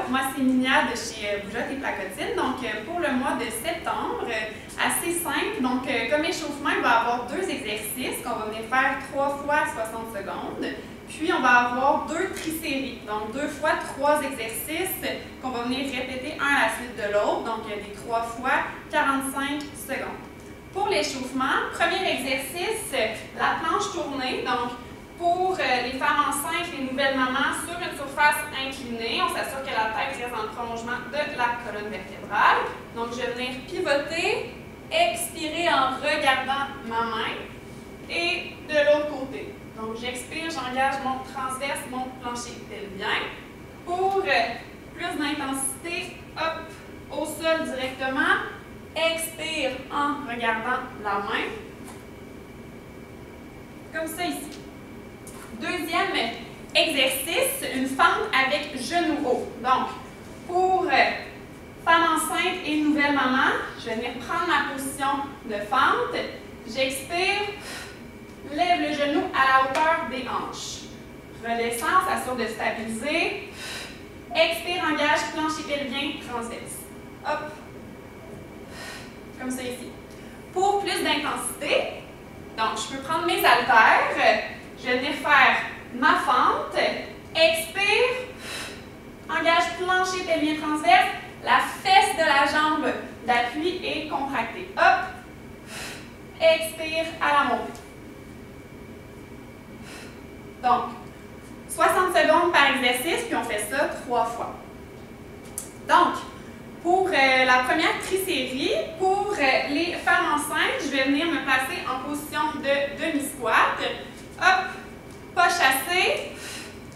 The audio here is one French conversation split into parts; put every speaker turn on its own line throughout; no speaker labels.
moi c'est Minia de chez Bougeotte et Placotine. Donc pour le mois de septembre, assez simple. Donc comme échauffement, il va y avoir 2 exercices qu'on va venir faire 3 fois 60 secondes. Puis on va avoir 2 triséries, donc 2 fois 3 exercices qu'on va venir répéter un à la suite de l'autre. Donc des 3 fois 45 secondes. Pour l'échauffement, premier exercice, la planche tournée. Donc pour les femmes enceintes, les nouvelles mamans, sur une surface inclinée, on s'assure que la tête reste dans le prolongement de la colonne vertébrale. Donc, je vais venir pivoter, expirer en regardant ma main et de l'autre côté. Donc, j'expire, j'engage mon transverse, mon plancher pelvien. Pour plus d'intensité, hop, au sol directement, expire en regardant la main. Comme ça ici. Deuxième exercice, une fente avec genou haut. Donc, pour femme enceinte et nouvelle maman, je vais venir prendre ma position de fente. J'expire, lève le genou à la hauteur des hanches. Redescends, s'assure de stabiliser. Expire, engage, plancher pelvien, transverse. Hop. Comme ça ici. Pour plus d'intensité, donc je peux prendre mes haltères. Je vais venir faire ma fente, expire, engage plancher pelvien transverse, la fesse de la jambe d'appui est contractée. Hop, expire à la montée. Donc, 60 secondes par exercice, puis on fait ça 3 fois. Donc, pour la première trisérie, pour les femmes enceintes, je vais venir me placer en position de demi-squat. Hop, pas chassé,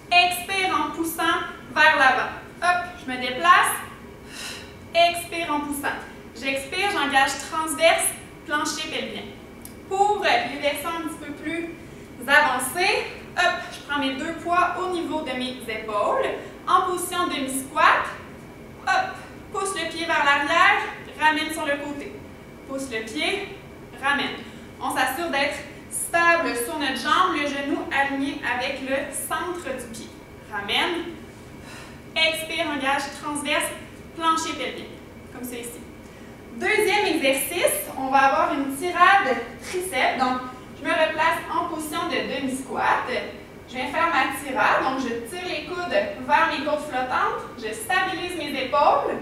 expire en poussant vers l'avant. Hop, je me déplace, expire en poussant. J'expire, j'engage transverse, plancher pelvien. Pour les versions un petit peu plus avancées, hop, je prends mes 2 poids au niveau de mes épaules, en position demi-squat. Hop, pousse le pied vers l'arrière, ramène sur le côté. Pousse le pied, ramène. On s'assure d'être stable sur notre jambe, le genou aligné avec le centre du pied. Ramène. Expire, engage, transverse, plancher pelvien. Comme ça ici. Deuxième exercice, on va avoir une tirade triceps. Donc, je me replace en position de demi-squat. Je viens faire ma tirade. Donc, je tire les coudes vers mes côtes flottantes. Je stabilise mes épaules.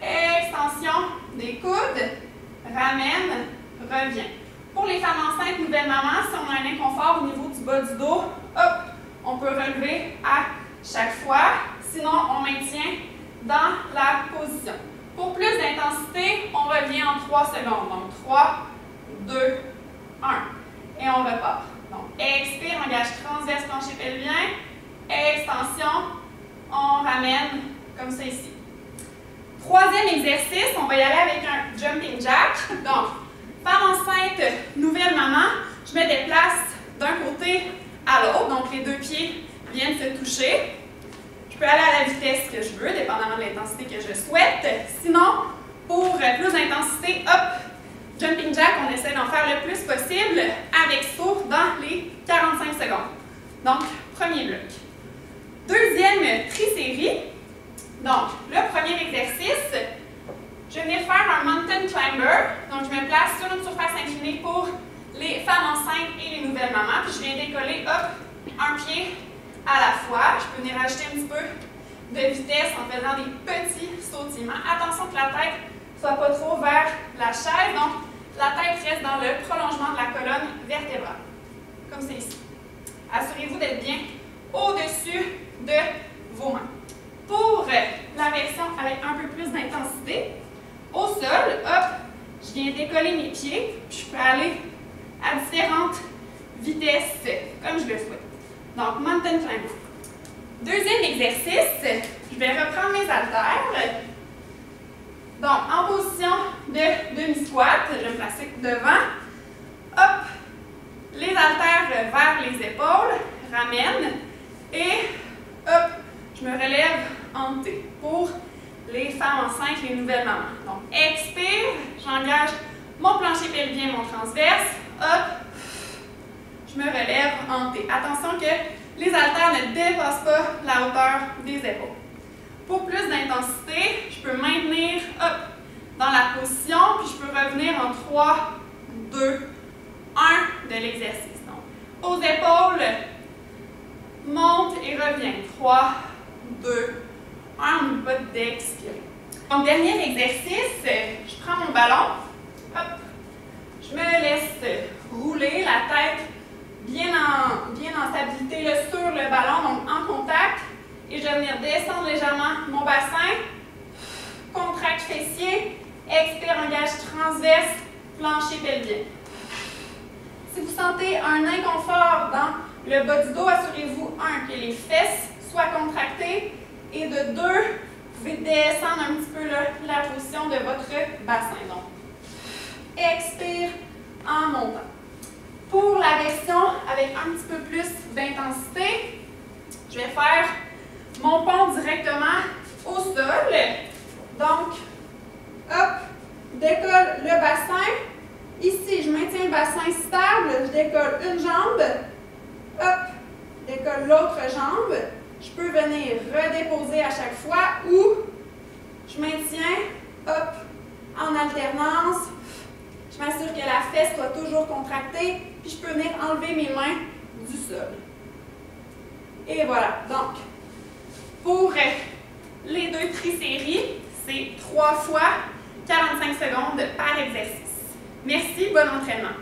Extension des coudes. Ramène, reviens. Pour les femmes enceintes, nouvelles mamans, si on a un inconfort au niveau du bas du dos, hop, on peut relever à chaque fois. Sinon, on maintient dans la position. Pour plus d'intensité, on revient en 3 secondes. Donc, 3, 2, 1. Et on repart. Donc, expire, engage transverse, plancher pelvien. Extension, on ramène comme ça ici. Troisième exercice, on va y aller avec un jumping jack. Donc, femme enceinte, nouvelle maman, je me déplace d'un côté à l'autre. Donc, les 2 pieds viennent se toucher. Je peux aller à la vitesse que je veux, dépendamment de l'intensité que je souhaite. Sinon, pour plus d'intensité, hop, jumping jack, on essaie d'en faire le plus possible avec saut dans les 45 secondes. Donc, premier bloc. Deuxième trisérie. Donc, le premier exercice, je vais venir faire un mountain climber. Donc, je me place sur une surface inclinée pour les femmes enceintes et les nouvelles mamans. Puis, je viens décoller, hop, un pied à la fois. Je peux venir ajouter un petit peu de vitesse en faisant des petits sautillements. Attention que la tête ne soit pas trop vers la chaise. Donc, la tête reste dans le prolongement de la colonne vertébrale. Comme c'est ici. Assurez-vous d'être bien au-dessus de vos mains. Pour la version avec un peu plus d'intensité, au sol, hop, je viens décoller mes pieds. Puis je peux aller à différentes vitesses, comme je le souhaite. Donc, mountain climber. Deuxième exercice, je vais reprendre mes haltères. Donc, en position de demi-squat, je vais me placer devant. Hop, les haltères vers les épaules, ramène. Et hop, je me relève en T pour les femmes enceintes, les nouvelles mamans. Donc, expire, j'engage mon plancher pelvien, mon transverse. Hop, je me relève en T. Attention que les haltères ne dépassent pas la hauteur des épaules. Pour plus d'intensité, je peux maintenir dans la position, puis je peux revenir en 3, 2, 1 de l'exercice. Donc, aux épaules, monte et reviens. 3, 2, 1, on n'oublie pas d'expirer. Donc, dernier exercice, je prends mon ballon, hop, je me laisse rouler la tête bien en stabilité là, sur le ballon, donc en contact. Et je vais venir descendre légèrement mon bassin, contracte fessier, expire, engage transverse, plancher pelvien. Si vous sentez un inconfort dans le bas du dos, assurez-vous, 1, que les fesses soient contractées et de 2, vous pouvez descendre un petit peu là, la position de votre bassin. Donc, expire en montant. Pour la version avec un petit peu plus d'intensité, je vais faire mon pont directement au sol. Donc, hop, décolle le bassin. Ici, je maintiens le bassin stable. Je décolle une jambe. Hop, décolle l'autre jambe. Je peux venir redéposer à chaque fois ou je maintiens, hop, en alternance. Je m'assure que la fesse soit toujours contractée. Puis je peux venir enlever mes mains du sol. Et voilà. Donc, pour les 2 triséries, c'est 3 fois 45 secondes par exercice. Merci, bon entraînement.